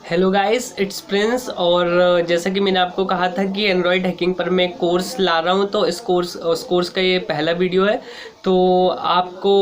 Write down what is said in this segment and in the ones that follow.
Hello guys, it's Prince. और जैसा कि मैंने आपको कहा था कि एंड्रॉयड हैकिंग पर मैं कोर्स ला रहा हूं, तो उस कोर्स का ये पहला वीडियो है। तो आपको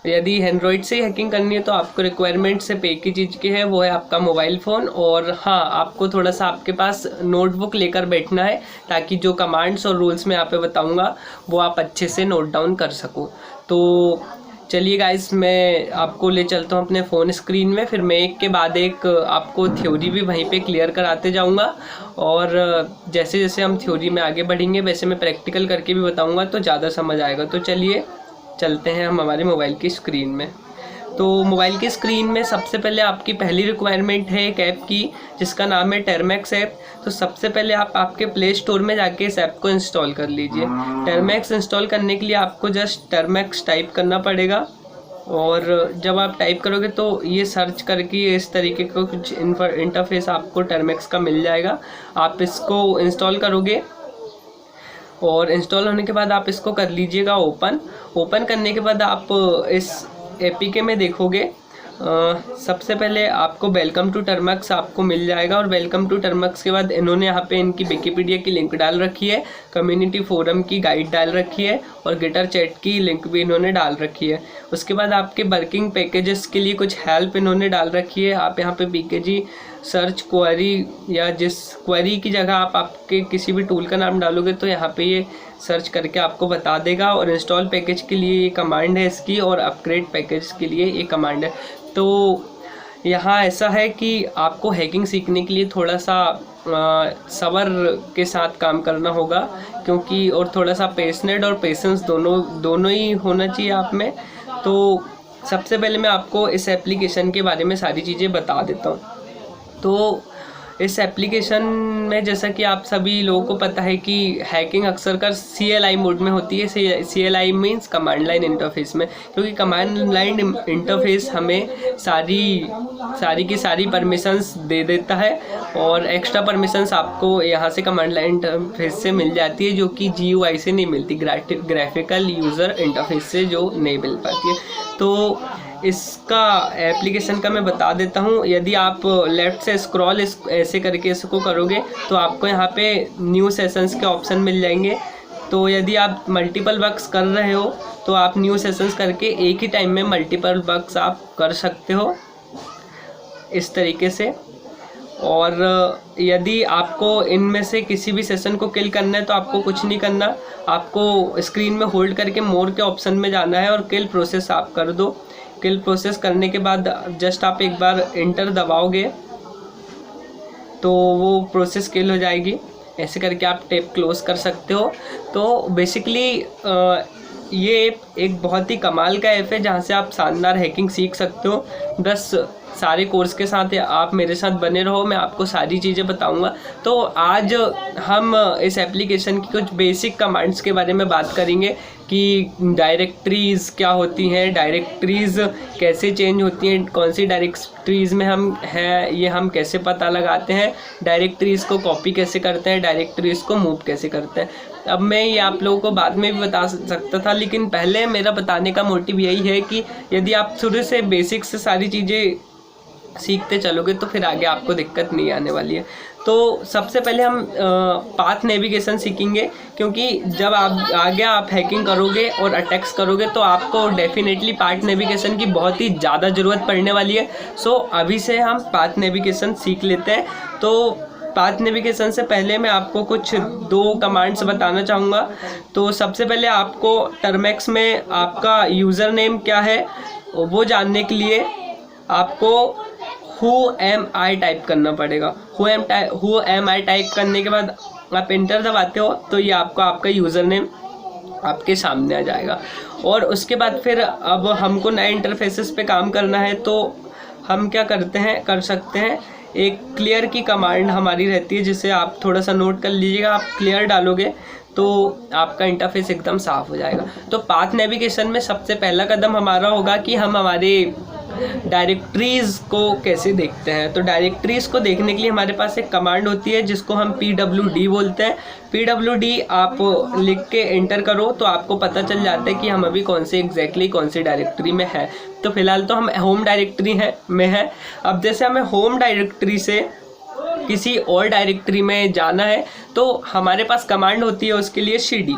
यदि एंड्रॉयड से हैकिंग करनी है तो आपको रिक्वायरमेंट सिर्फ एक ही चीज़ की है, वो है आपका मोबाइल फ़ोन। और हाँ, आपको थोड़ा सा आपके पास नोटबुक लेकर बैठना है ताकि जो कमांड्स और रूल्स मैं यहाँ पे बताऊँगा वो आप अच्छे से नोट डाउन कर सको। तो चलिए गाइस, मैं आपको ले चलता हूँ अपने फ़ोन स्क्रीन में, फिर मैं एक के बाद एक आपको थ्योरी भी वहीं पे क्लियर कराते जाऊँगा। और जैसे जैसे हम थ्योरी में आगे बढ़ेंगे वैसे मैं प्रैक्टिकल करके भी बताऊँगा, तो ज़्यादा समझ आएगा। तो चलिए चलते हैं हम हमारे मोबाइल की स्क्रीन में। तो मोबाइल की स्क्रीन में सबसे पहले आपकी पहली रिक्वायरमेंट है एक ऐप की, जिसका नाम है टर्मैक्स ऐप। तो सबसे पहले आप आपके प्ले स्टोर में जाके इस ऐप को इंस्टॉल कर लीजिए। टर्मैक्स इंस्टॉल करने के लिए आपको जस्ट टर्मैक्स टाइप करना पड़ेगा। और जब आप टाइप करोगे तो ये सर्च करके इस तरीके का कुछ इंटरफेस आपको टर्मैक्स का मिल जाएगा। आप इसको इंस्टॉल करोगे और इंस्टॉल होने के बाद आप इसको कर लीजिएगा ओपन करने के बाद आप इस एपीके में देखोगे, सबसे पहले आपको वेलकम टू टर्मैक्स आपको मिल जाएगा। और वेलकम टू टर्मैक्स के बाद इन्होंने यहाँ पे इनकी विकिपीडिया की लिंक डाल रखी है, कम्युनिटी फोरम की गाइड डाल रखी है और गिटर चैट की लिंक भी इन्होंने डाल रखी है। उसके बाद आपके वर्किंग पैकेजेस के लिए कुछ हेल्प इन्होंने डाल रखी है। आप यहाँ पे पीकेजी सर्च क्वेरी या जिस क्वेरी की जगह आप आपके किसी भी टूल का नाम डालोगे तो यहाँ पे ये सर्च करके आपको बता देगा। और इंस्टॉल पैकेज के लिए ये कमांड है इसकी, और अपग्रेड पैकेज के लिए ये कमांड है। तो यहाँ ऐसा है कि आपको हैकिंग सीखने के लिए थोड़ा सा सब्र के साथ काम करना होगा, क्योंकि और थोड़ा सा पेशेंट और पेशेंस दोनों ही होना चाहिए आप में। तो सबसे पहले मैं आपको इस एप्लीकेशन के बारे में सारी चीज़ें बता देता हूँ। तो इस एप्लीकेशन में जैसा कि आप सभी लोगों को पता है कि हैकिंग अक्सर कर CLI मोड में होती है। CLI means command line interface में, क्योंकि कमांड लाइन इंटरफेस हमें सारी की सारी परमिशंस दे देता है और एक्स्ट्रा परमिशंस आपको यहाँ से कमांड लाइन इंटरफेस से मिल जाती है, जो कि GUI से नहीं मिलती, ग्राफिकल यूज़र इंटरफेस से जो नहीं मिल पाती है। तो इसका एप्लीकेशन का मैं बता देता हूँ। यदि आप लेफ़्ट से स्क्रॉल ऐसे करके इसको करोगे तो आपको यहाँ पे न्यू सेशंस के ऑप्शन मिल जाएंगे। तो यदि आप मल्टीपल वर्क्स कर रहे हो तो आप न्यू सेशंस करके एक ही टाइम में मल्टीपल वर्क्स आप कर सकते हो इस तरीके से। और यदि आपको इनमें से किसी भी सेशन को किल करना है तो आपको कुछ नहीं करना, आपको स्क्रीन में होल्ड करके मोर के ऑप्शन में जाना है और किल प्रोसेस आप कर दो। किल प्रोसेस करने के बाद जस्ट आप एक बार इंटर दबाओगे तो वो प्रोसेस किल हो जाएगी। ऐसे करके आप टैब क्लोज कर सकते हो। तो बेसिकली ये एक बहुत ही कमाल का ऐप है जहाँ से आप शानदार हैकिंग सीख सकते हो। बस सारे कोर्स के साथ आप मेरे साथ बने रहो, मैं आपको सारी चीज़ें बताऊंगा। तो आज हम इस एप्लीकेशन की कुछ बेसिक कमांड्स के बारे में बात करेंगे कि डायरेक्टरीज़ क्या होती हैं, डायरेक्टरीज़ कैसे चेंज होती हैं, कौन सी डायरेक्टरीज़ में हम हैं ये हम कैसे पता लगाते हैं, डायरेक्टरीज़ को कॉपी कैसे करते हैं, डायरेक्टरीज़ को मूव कैसे करते हैं। अब मैं ये आप लोगों को बाद में भी बता सकता था, लेकिन पहले मेरा बताने का मोटिव यही है कि यदि आप शुरू से बेसिक से सारी चीज़ें सीखते चलोगे तो फिर आगे आपको दिक्कत नहीं आने वाली है। तो सबसे पहले हम पाथ नेविगेशन सीखेंगे, क्योंकि जब आप हैकिंग करोगे और अटैक्स करोगे तो आपको डेफिनेटली पाथ नेविगेशन की बहुत ही ज़्यादा ज़रूरत पड़ने वाली है। सो अभी से हम पाथ नेविगेशन सीख लेते हैं। तो पाथ नेविगेशन से पहले मैं आपको कुछ 2 कमांड्स बताना चाहूँगा। तो सबसे पहले आपको टर्मैक्स में आपका यूज़र नेम क्या है वो जानने के लिए आपको Who am I टाइप करना पड़ेगा। Who am I टाइप करने के बाद आप इंटर दबाते हो तो ये आपका यूज़र नेम आपके सामने आ जाएगा। और उसके बाद फिर अब हमको नए इंटरफेसेस पे काम करना है, तो हम क्या कर सकते हैं, एक क्लियर की कमांड हमारी रहती है जिसे आप थोड़ा सा नोट कर लीजिएगा। आप क्लियर डालोगे तो आपका इंटरफेस एकदम साफ़ हो जाएगा। तो पाथ नेविगेशन में सबसे पहला कदम हमारा होगा कि हम हमारे डायरेक्टरीज़ को कैसे देखते हैं। तो डायरेक्टरीज़ को देखने के लिए हमारे पास एक कमांड होती है जिसको हम pwd बोलते हैं। pwd आप लिख के एंटर करो तो आपको पता चल जाता है कि हम अभी कौन सी डायरेक्टरी में है। तो फिलहाल तो हम होम डायरेक्टरी में है। अब जैसे हमें होम डायरेक्टरी से किसी और डायरेक्टरी में जाना है तो हमारे पास कमांड होती है उसके लिए cd।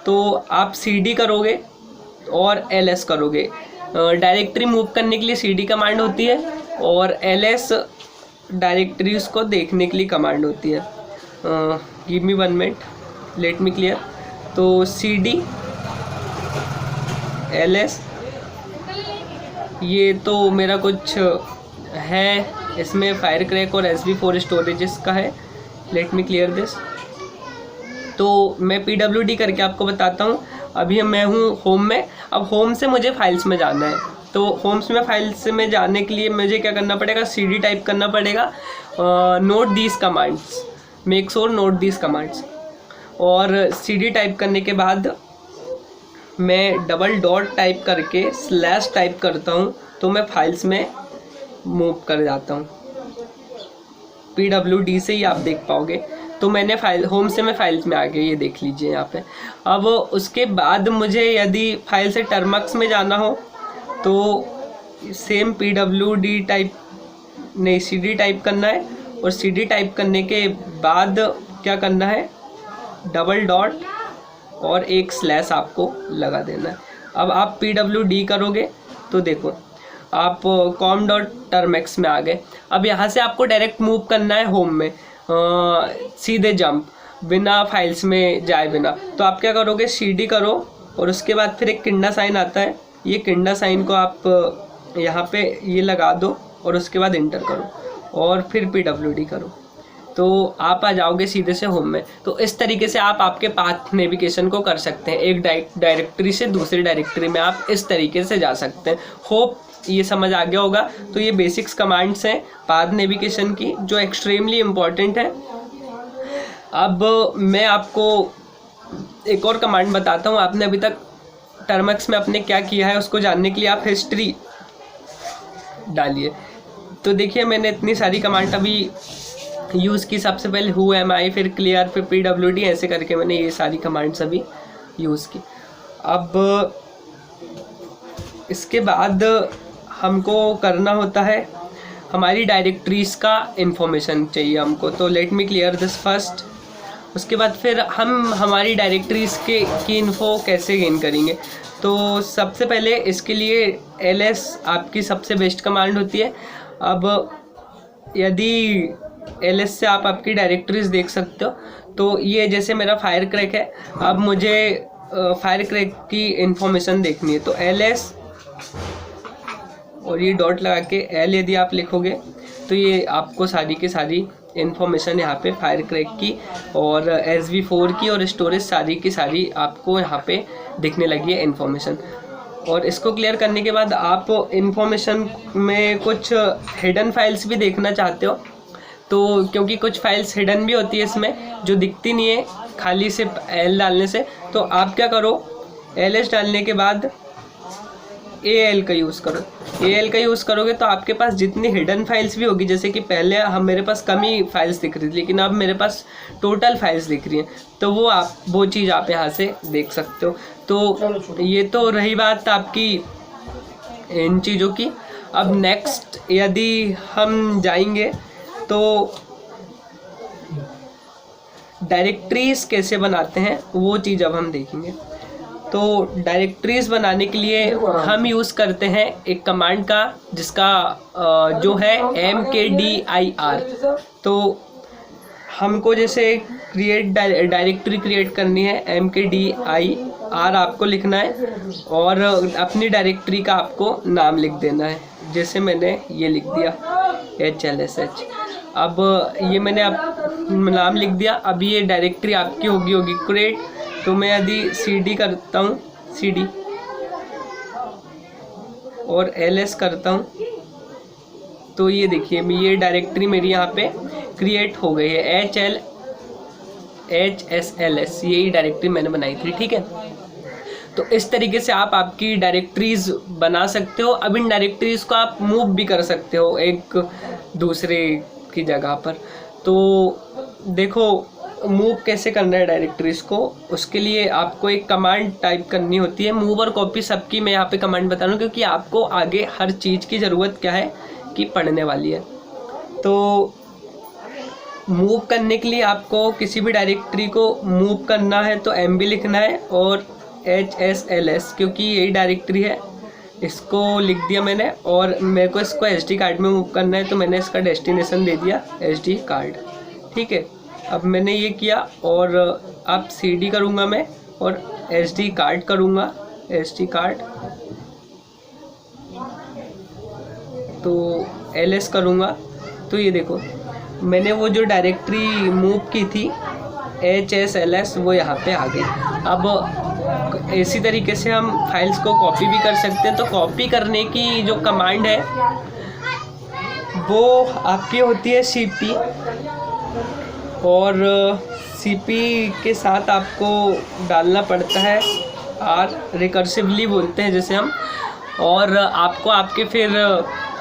तो आप cd करोगे और ls करोगे। डायरेक्टरी मूव करने के लिए cd कमांड होती है और ls डायरेक्टरीज को देखने के लिए कमांड होती है। Give me 1 minute, let me clear. तो cd ls, ये तो मेरा कुछ है, इसमें फायर क्रैक और SV4 स्टोरेजेस का है। Let me clear this. तो मैं pwd करके आपको बताता हूँ। अभी मैं हूँ होम में। अब होम से मुझे फाइल्स में जाना है। तो होम्स में फाइल्स में जाने के लिए मुझे क्या करना पड़ेगा, cd टाइप करना पड़ेगा, note these commands, make sure note these commands. और cd टाइप करने के बाद मैं डबल डॉट टाइप करके स्लैश टाइप करता हूँ तो मैं फाइल्स में मूव कर जाता हूँ। pwd से ही आप देख पाओगे। तो मैंने फाइल होम से मैं फाइल्स में आ गया, ये देख लीजिए यहाँ पे। अब उसके बाद मुझे यदि फाइल से टर्मक्स में जाना हो तो सेम pwd टाइप नहीं cd टाइप करना है और cd टाइप करने के बाद क्या करना है, डबल डॉट और एक स्लैश आपको लगा देना है। अब आप pwd करोगे तो देखो आप com.termux में आ गए। अब यहाँ से आपको डायरेक्ट मूव करना है होम में, सीधे जंप, बिना फाइल्स में जाए बिना। तो आप क्या करोगे, cd करो और उसके बाद फिर एक किंडा साइन आता है, ये किंडा साइन को आप यहाँ पे ये लगा दो और उसके बाद इंटर करो और फिर pwd करो तो आप आ जाओगे सीधे से होम में। तो इस तरीके से आप आपके पाथ नेविगेशन को कर सकते हैं। एक डायरेक्टरी से दूसरी डायरेक्टरी में आप इस तरीके से जा सकते हैं। होप ये समझ आ गया होगा। तो ये बेसिक्स कमांड्स हैं पाथ नेविगेशन की जो एक्सट्रीमली इम्पॉर्टेंट है। अब मैं आपको एक और कमांड बताता हूँ। आपने अभी तक टर्मक्स में अपने क्या किया है उसको जानने के लिए आप हिस्ट्री डालिए। तो देखिए मैंने इतनी सारी कमांड अभी यूज़ की। सबसे पहले हु एम आई, फिर क्लियर, फिर pwd, ऐसे करके मैंने ये सारी कमांड्स अभी यूज़ की। अब इसके बाद हमको करना होता है, हमारी डायरेक्टरीज़ का इंफॉर्मेशन चाहिए हमको। तो let me clear this first. उसके बाद फिर हम हमारी डायरेक्टरीज़ की इन्फो कैसे गेन करेंगे। तो सबसे पहले इसके लिए ls आपकी सबसे बेस्ट कमांड होती है। अब यदि ls से आप आपकी डायरेक्टरीज़ देख सकते हो। तो ये जैसे मेरा फायर क्रैक है, अब मुझे फायर क्रैक की इंफॉर्मेशन देखनी है। तो ls और ये डॉट लगा के l यदि आप लिखोगे तो ये आपको सारी की सारी इन्फॉर्मेशन यहाँ पे फायर क्रैक की और SV4 की और स्टोरेज सारी की सारी आपको यहाँ पे दिखने लगी है इन्फॉर्मेशन। और इसको क्लियर करने के बाद आप इन्फॉर्मेशन में कुछ हिडन फाइल्स भी देखना चाहते हो तो क्योंकि कुछ फाइल्स हिडन भी होती है इसमें जो दिखती नहीं है खाली सिर्फ l डालने से। तो आप क्या करो, ls डालने के बाद al का यूज़ करो। al का यूज़ करोगे तो आपके पास जितनी हिडन फाइल्स भी होगी, जैसे कि पहले मेरे पास कम ही फाइल्स दिख रही थी लेकिन अब मेरे पास टोटल फाइल्स दिख रही हैं, तो वो चीज़ आप यहाँ से देख सकते हो। तो ये तो रही बात आपकी इन चीज़ों की। अब नेक्स्ट यदि हम जाएंगे तो डायरेक्टरीज़ कैसे बनाते हैं वो चीज़ अब हम देखेंगे। तो डायरेक्टरीज़ बनाने के लिए हम यूज़ करते हैं एक कमांड का जिसका जो है mkdir। तो हमको जैसे डायरेक्टरी क्रिएट करनी है, mkdir आपको लिखना है और अपनी डायरेक्टरी का आपको नाम लिख देना है। जैसे मैंने ये लिख दिया HLSH। अब ये मैंने अब नाम लिख दिया। अब ये डायरेक्टरी आपकी होगी क्रिएट। तो मैं यदि cd करता हूँ, cd और ls करता हूँ तो ये देखिए ये डायरेक्टरी मेरी यहाँ पे क्रिएट हो गई है, HLHSLS, यही डायरेक्टरी मैंने बनाई थी। ठीक है, तो तो इस तरीके से आप आपकी डायरेक्टरीज बना सकते हो। अब इन डायरेक्टरीज को आप मूव भी कर सकते हो एक दूसरे की जगह पर। तो देखो मूव कैसे करना है डायरेक्टरीज को, उसके लिए आपको एक कमांड टाइप करनी होती है। मूव और कॉपी सबकी मैं यहाँ पे कमांड बता रहा हूँ क्योंकि आपको आगे हर चीज़ की ज़रूरत क्या है कि पढ़ने वाली है। तो मूव करने के लिए आपको किसी भी डायरेक्टरी को मूव करना है तो MB लिखना है और HSLS, क्योंकि यही डायरेक्टरी है, इसको लिख दिया मैंने। और मेरे को इसको SD कार्ड में मूव करना है तो मैंने इसका डेस्टिनेशन दे दिया SD कार्ड। ठीक है, अब मैंने ये किया और अब CD करूँगा मैं और SD कार्ड करूँगा, SD कार्ड, तो LS करूँगा। तो ये देखो मैंने वो जो डायरेक्टरी मूव की थी HSLS वो यहाँ पे आ गई। अब इसी तरीके से हम फाइल्स को कॉपी भी कर सकते हैं। तो कॉपी करने की जो कमांड है वो आपकी होती है CP, और CP के साथ आपको डालना पड़ता है R, रिकर्सिवली बोलते हैं जैसे हम, और आपको आपके फिर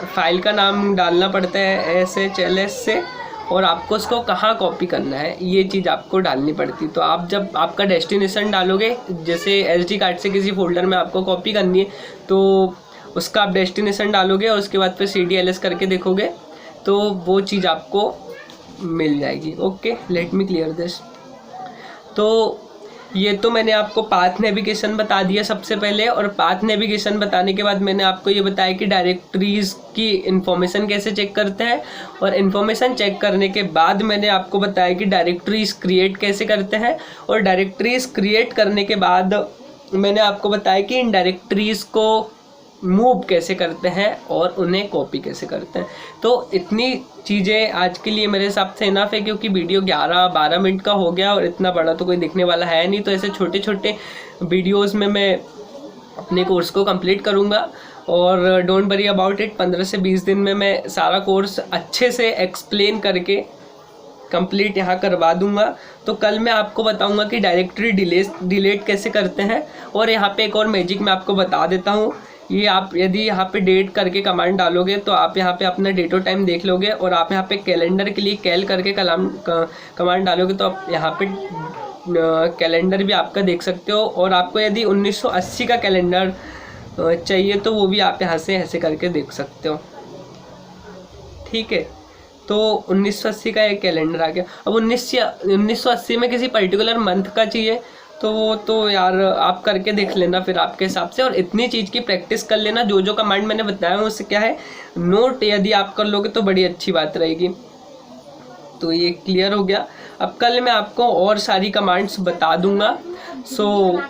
फाइल का नाम डालना पड़ता है SHLS से, और आपको उसको कहाँ कॉपी करना है ये चीज़ आपको डालनी पड़ती है। तो आप जब आपका डेस्टिनेशन डालोगे, जैसे SD कार्ड से किसी फोल्डर में आपको कॉपी करनी है तो उसका आप डेस्टिनेशन डालोगे और उसके बाद फिर CDLS करके देखोगे तो वो चीज़ आपको मिल जाएगी। Okay, let me clear this. तो ये तो मैंने आपको पाथ नेविगेशन बता दिया सबसे पहले, और पाथ नेविगेशन बताने के बाद मैंने आपको ये बताया कि डायरेक्टरीज की इन्फॉर्मेशन कैसे चेक करते हैं, और इन्फॉर्मेशन चेक करने के बाद मैंने आपको बताया कि डायरेक्टरीज क्रिएट कैसे करते हैं, और डायरेक्टरीज क्रिएट करने के बाद मैंने आपको बताया कि इन डायरेक्टरीज को मूव कैसे करते हैं और उन्हें कॉपी कैसे करते हैं। तो इतनी चीज़ें आज के लिए मेरे हिसाब से इनफ है, क्योंकि वीडियो 11-12 मिनट का हो गया और इतना बड़ा तो कोई देखने वाला है नहीं। तो ऐसे छोटे छोटे वीडियोस में मैं अपने कोर्स को कंप्लीट करूँगा, और डोंट वरी अबाउट इट, 15 से 20 दिन में मैं सारा कोर्स अच्छे से एक्सप्लेन करके कंप्लीट यहाँ करवा दूंगा। तो कल मैं आपको बताऊंगा कि डायरेक्टरी डिलीट कैसे करते हैं। और यहाँ पे एक और मैजिक मैं आपको बता देता हूँ, ये आप यदि यहाँ पे डेट करके कमांड डालोगे तो आप यहाँ पे अपना डेट और टाइम देख लोगे, और आप यहाँ पे कैलेंडर के लिए कैल करके कमांड डालोगे तो आप यहाँ पे कैलेंडर भी आपका देख सकते हो। और आपको यदि 1980 का कैलेंडर चाहिए तो वो भी आप यहाँ से ऐसे करके देख सकते हो। ठीक है, तो 1980 का एक कैलेंडर आ गया। अब 1980 में किसी पर्टिकुलर मंथ का चाहिए तो वो तो यार आप करके देख लेना फिर आपके हिसाब से, और इतनी चीज़ की प्रैक्टिस कर लेना। जो जो कमांड मैंने बताया है उससे क्या है, नोट यदि आप कर लोगे तो बड़ी अच्छी बात रहेगी। तो ये क्लियर हो गया। अब कल मैं आपको और सारी कमांड्स बता दूंगा। सो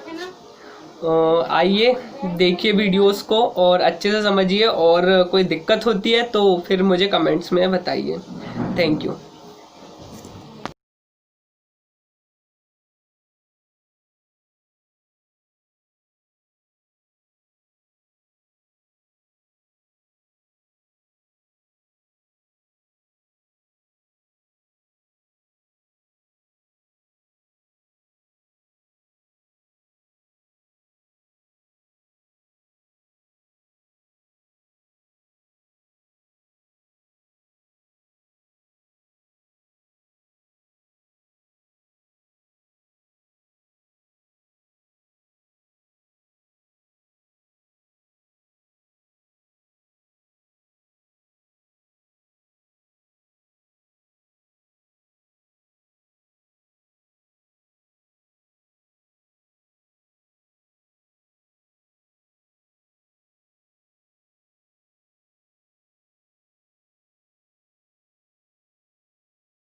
आइए देखिए वीडियोस को और अच्छे से समझिए, और कोई दिक्कत होती है तो फिर मुझे कमेंट्स में बताइए। Thank you.